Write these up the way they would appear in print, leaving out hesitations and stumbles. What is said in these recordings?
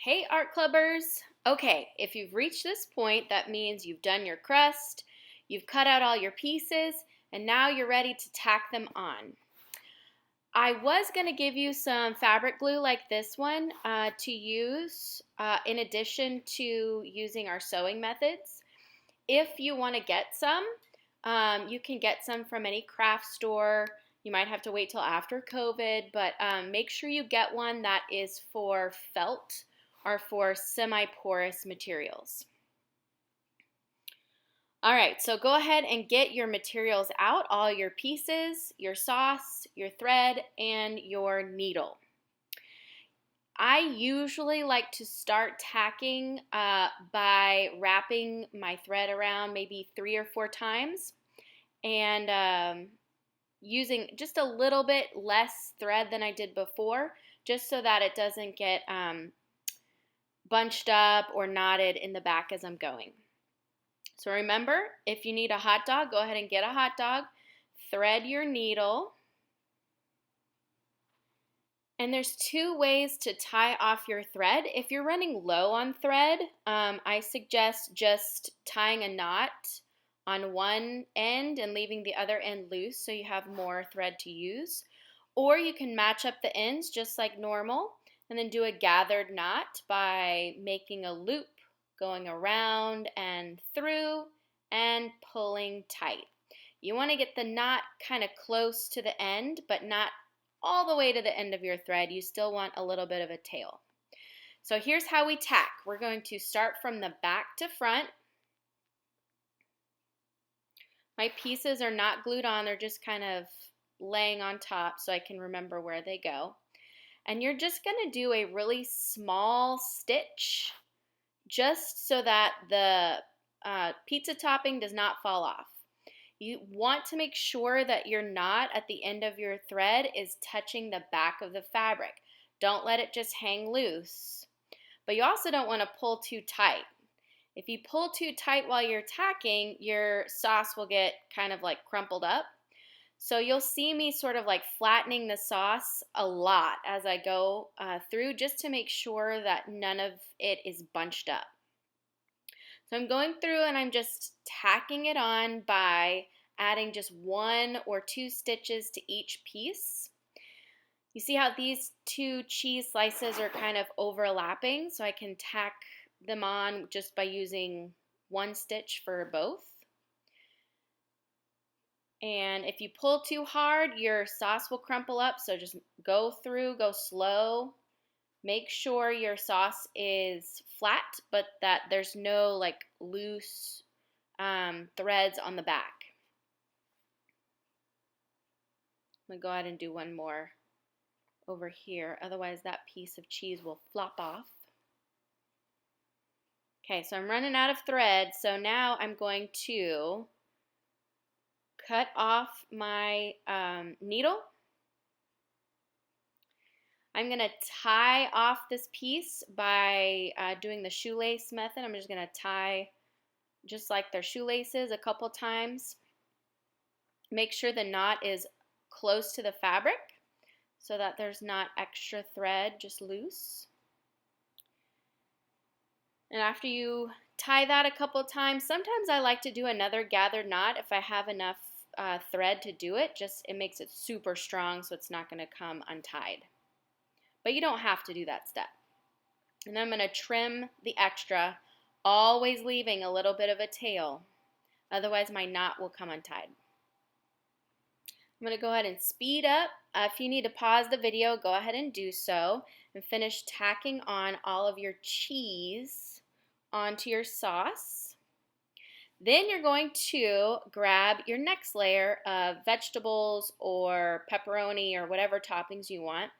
Hey art clubbers! Okay, if you've reached this point, that means you've done your crust, you've cut out all your pieces, and now you're ready to tack them on. I was going to give you some fabric glue like this one to use in addition to using our sewing methods. If you want to get some, you can get some from any craft store. You might have to wait till after COVID, but make sure you get one that is for felt or for semi-porous materials. All right, so go ahead and get your materials out, all your pieces, your sauce, your thread, and your needle. I usually like to start tacking by wrapping my thread around maybe 3 or 4 times and using just a little bit less thread than I did before, just so that it doesn't get bunched up or knotted in the back as I'm going. So remember, if you need a hot dog, go ahead and get a hot dog, thread your needle. And there's 2 ways to tie off your thread. If you're running low on thread, I suggest just tying a knot on one end and leaving the other end loose so you have more thread to use. Or you can match up the ends just like normal and then do a gathered knot by making a loop, going around and through and pulling tight. You want to get the knot kind of close to the end, but not all the way to the end of your thread. You still want a little bit of a tail. So here's how we tack. We're going to start from the back to front. My pieces are not glued on, they're just kind of laying on top so I can remember where they go. And you're just going to do a really small stitch just so that the pizza topping does not fall off. You want to make sure that your knot at the end of your thread is touching the back of the fabric. Don't let it just hang loose. But you also don't want to pull too tight. If you pull too tight while you're tacking, your sauce will get kind of like crumpled up. So you'll see me sort of like flattening the sauce a lot as I go through, just to make sure that none of it is bunched up. So I'm going through and I'm just tacking it on by adding just 1 or 2 stitches to each piece. You see how these 2 cheese slices are kind of overlapping, so I can tack them on just by using 1 stitch for both. And if you pull too hard, your sauce will crumple up, so just go through, go slow. Make sure your sauce is flat, but that there's no like loose threads on the back. I'm gonna go ahead and do one more over here, otherwise that piece of cheese will flop off. Okay, so I'm running out of thread, so now I'm going to cut off my needle. I'm going to tie off this piece by doing the shoelace method. I'm just going to tie just like their shoelaces a couple times. Make sure the knot is close to the fabric so that there's not extra thread just loose. And after you tie that a couple times, sometimes I like to do another gathered knot if I have enough thread to do it. Just it makes it super strong so it's not going to come untied. But you don't have to do that step. And then I'm going to trim the extra, always leaving a little bit of a tail. Otherwise my knot will come untied. I'm going to go ahead and speed up. If you need to pause the video, go ahead and do so. And finish tacking on all of your cheese onto your sauce. Then you're going to grab your next layer of vegetables or pepperoni or whatever toppings you want.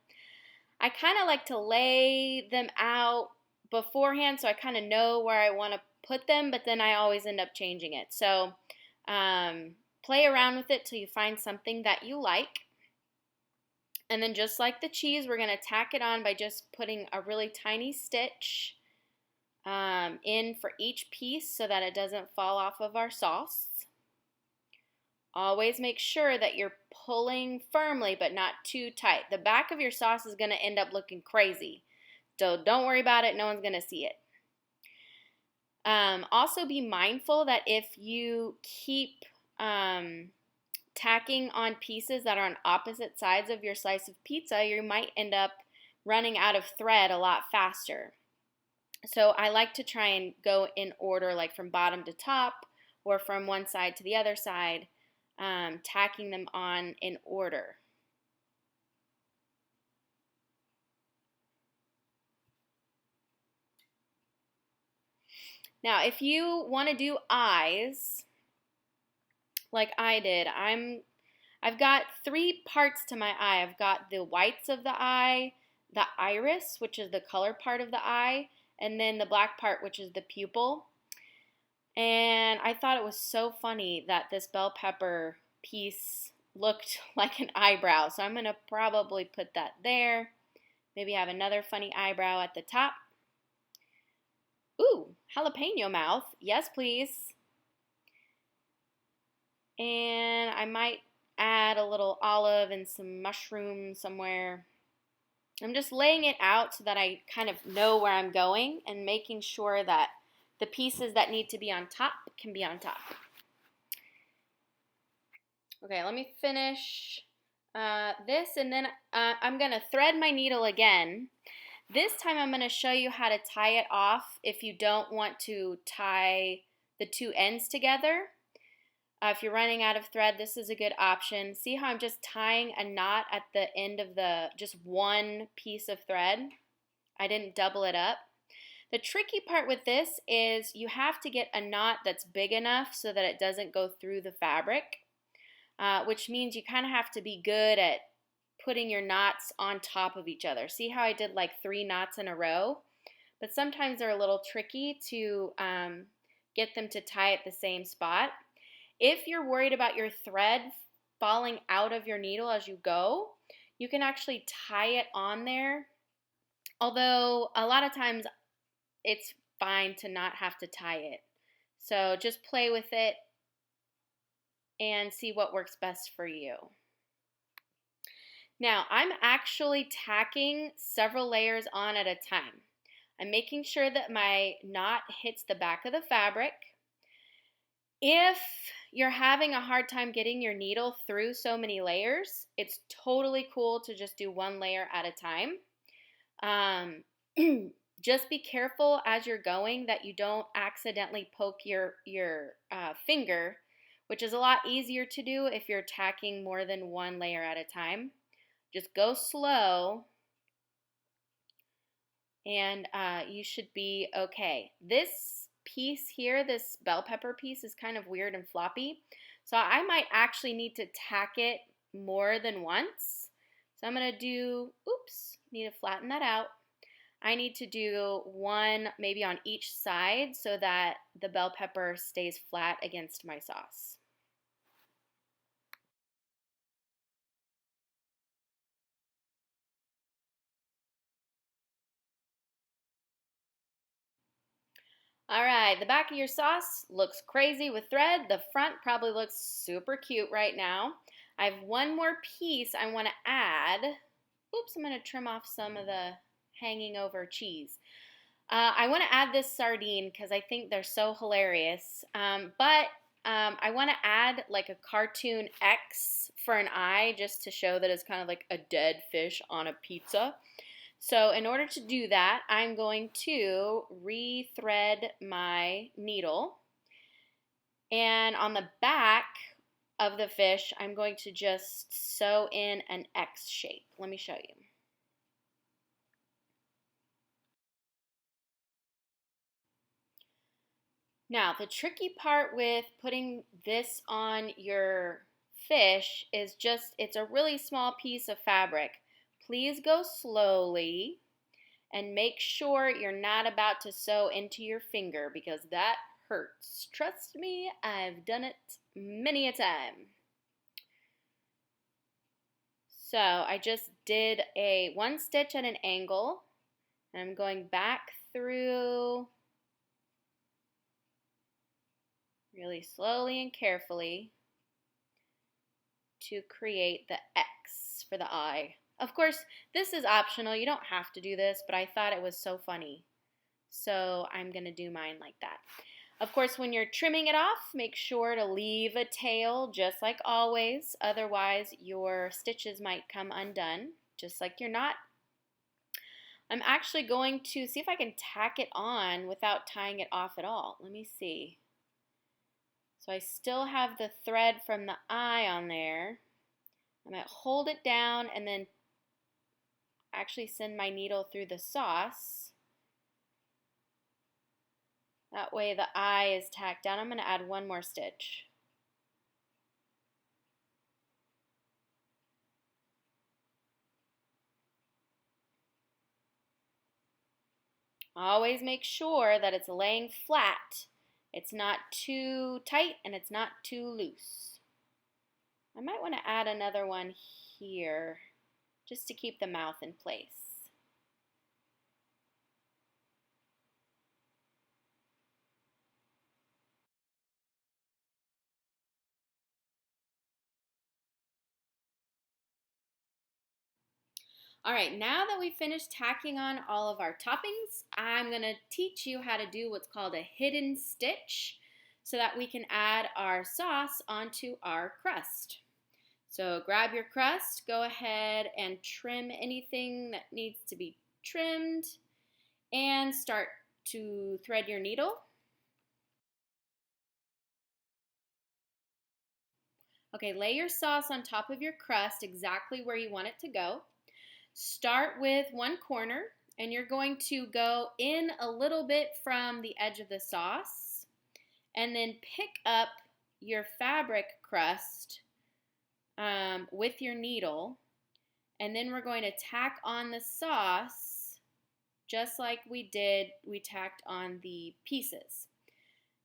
I kind of like to lay them out beforehand so I kind of know where I want to put them, but then I always end up changing it. So play around with it till you find something that you like. And then just like the cheese, we're going to tack it on by just putting a really tiny stitch in for each piece so that it doesn't fall off of our sauce. Always make sure that you're pulling firmly but not too tight. The back of your sauce is going to end up looking crazy. So don't worry about it. No one's going to see it. Also be mindful that if you keep tacking on pieces that are on opposite sides of your slice of pizza, you might end up running out of thread a lot faster. So I like to try and go in order, like from bottom to top or from one side to the other side, tacking them on in order. Now, if you want to do eyes, like I did, I've got 3 parts to my eye. I've got the whites of the eye, the iris, which is the color part of the eye, and then the black part, which is the pupil. And I thought it was so funny that this bell pepper piece looked like an eyebrow. So I'm going to probably put that there. Maybe have another funny eyebrow at the top. Ooh, jalapeno mouth. Yes, please. And I might add a little olive and some mushroom somewhere. I'm just laying it out so that I kind of know where I'm going and making sure that the pieces that need to be on top can be on top. Okay, let me finish this, and then I'm going to thread my needle again. This time I'm going to show you how to tie it off if you don't want to tie the 2 ends together. If you're running out of thread, this is a good option. See how I'm just tying a knot at the end of just one piece of thread? I didn't double it up. The tricky part with this is you have to get a knot that's big enough so that it doesn't go through the fabric, which means you kind of have to be good at putting your knots on top of each other. See how I did like 3 knots in a row? But sometimes they're a little tricky to get them to tie at the same spot. If you're worried about your thread falling out of your needle as you go, you can actually tie it on there. Although a lot of times it's fine to not have to tie it. So just play with it and see what works best for you. Now, I'm actually tacking several layers on at a time. I'm making sure that my knot hits the back of the fabric. If you're having a hard time getting your needle through so many layers, it's totally cool to just do 1 layer at a time. Just be careful as you're going that you don't accidentally poke your finger, which is a lot easier to do if you're tacking more than 1 layer at a time. Just go slow and you should be okay. This piece here, this bell pepper piece, is kind of weird and floppy. So I might actually need to tack it more than once. So I'm going to do, need to flatten that out. I need to do 1 maybe on each side so that the bell pepper stays flat against my sauce. All right, the back of your sauce looks crazy with thread. The front probably looks super cute right now. I have 1 more piece I want to add. I'm going to trim off some of the hanging over cheese. I want to add this sardine because I think they're so hilarious. But I want to add like a cartoon X for an eye just to show that it's kind of like a dead fish on a pizza. So in order to do that, I'm going to rethread my needle. And on the back of the fish, I'm going to just sew in an X shape. Let me show you. Now, the tricky part with putting this on your fish is it's a really small piece of fabric. Please go slowly and make sure you're not about to sew into your finger because that hurts. Trust me, I've done it many a time. So I just did a 1 stitch at an angle, and I'm going back through really slowly and carefully to create the X for the eye Of course, this is optional. You don't have to do this, but I thought it was so funny. So I'm going to do mine like that. Of course, when you're trimming it off, make sure to leave a tail just like always. Otherwise, your stitches might come undone, just like your knot. I'm actually going to see if I can tack it on without tying it off at all. Let me see. So I still have the thread from the eye on there. I'm going to hold it down and then actually send my needle through the sauce. That way the eye is tacked down. I'm going to add one more stitch. Always make sure that it's laying flat. It's not too tight and it's not too loose. I might want to add another one here just to keep the mouth in place. All right, now that we've finished tacking on all of our toppings, I'm going to teach you how to do what's called a hidden stitch so that we can add our sauce onto our crust. So grab your crust, go ahead and trim anything that needs to be trimmed, and start to thread your needle. Okay, lay your sauce on top of your crust exactly where you want it to go. Start with one corner and you're going to go in a little bit from the edge of the sauce and then pick up your fabric crust with your needle, and then we're going to tack on the sauce just like we tacked on the pieces.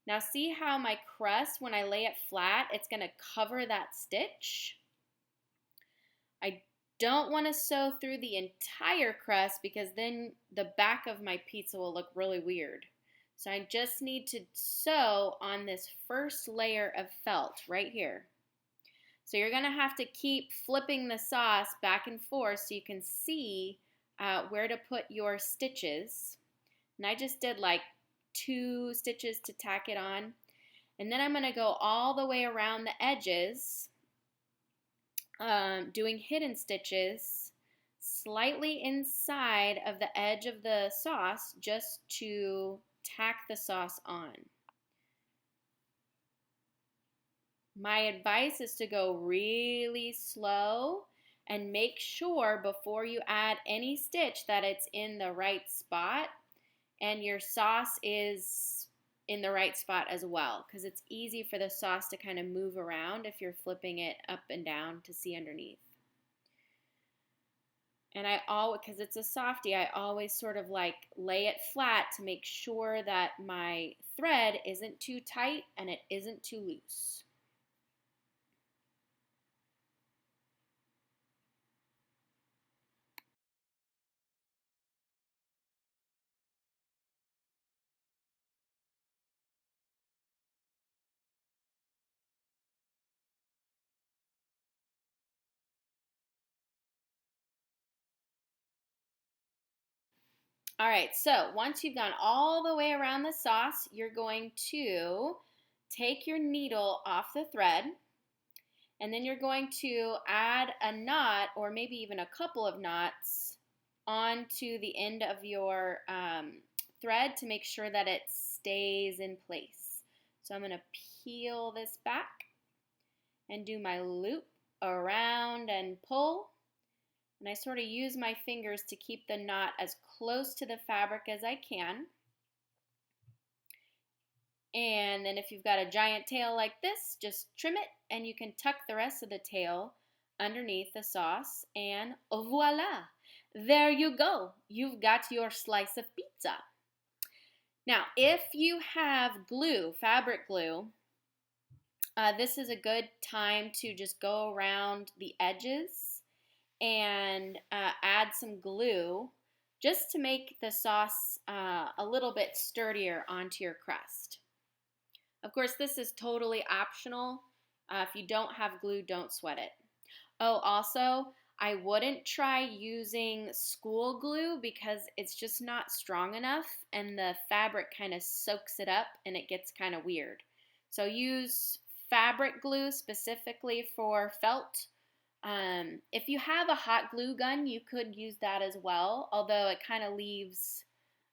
Now see how my crust, when I lay it flat, it's going to cover that stitch. I don't want to sew through the entire crust because then the back of my pizza will look really weird. So I just need to sew on this first layer of felt right here. So you're going to have to keep flipping the sauce back and forth so you can see where to put your stitches. And I just did like 2 stitches to tack it on. And then I'm going to go all the way around the edges, doing hidden stitches slightly inside of the edge of the sauce just to tack the sauce on. My advice is to go really slow and make sure before you add any stitch that it's in the right spot and your sauce is in the right spot as well, because it's easy for the sauce to kind of move around if you're flipping it up and down to see underneath. And I always, because it's a softie, I always sort of like lay it flat to make sure that my thread isn't too tight and it isn't too loose. All right, so once you've gone all the way around the sauce, you're going to take your needle off the thread, and then you're going to add a knot or maybe even a couple of knots onto the end of your thread to make sure that it stays in place. So I'm going to peel this back and do my loop around and pull. And I sort of use my fingers to keep the knot as close to the fabric as I can. And then if you've got a giant tail like this, just trim it and you can tuck the rest of the tail underneath the sauce, and voila! There you go. You've got your slice of pizza. Now, if you have glue, fabric glue, this is a good time to just go around the edges and add some glue just to make the sauce a little bit sturdier onto your crust. Of course, this is totally optional. If you don't have glue, don't sweat it. Oh, also, I wouldn't try using school glue because it's just not strong enough and the fabric kind of soaks it up and it gets kind of weird. So use fabric glue specifically for felt. If you have a hot glue gun, you could use that as well, although it kind of leaves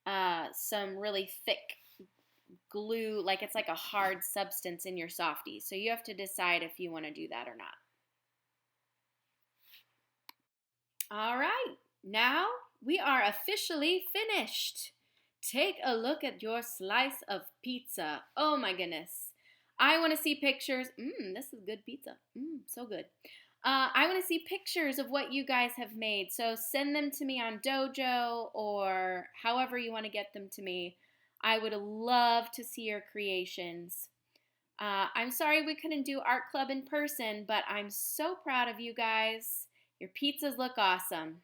some really thick glue, like it's like a hard substance in your softie. So you have to decide if you want to do that or not. All right, now we are officially finished. Take a look at your slice of pizza. Oh my goodness. I want to see pictures. This is good pizza. So good. I want to see pictures of what you guys have made. So send them to me on Dojo or however you want to get them to me. I would love to see your creations. I'm sorry we couldn't do art club in person, but I'm so proud of you guys. Your pizzas look awesome.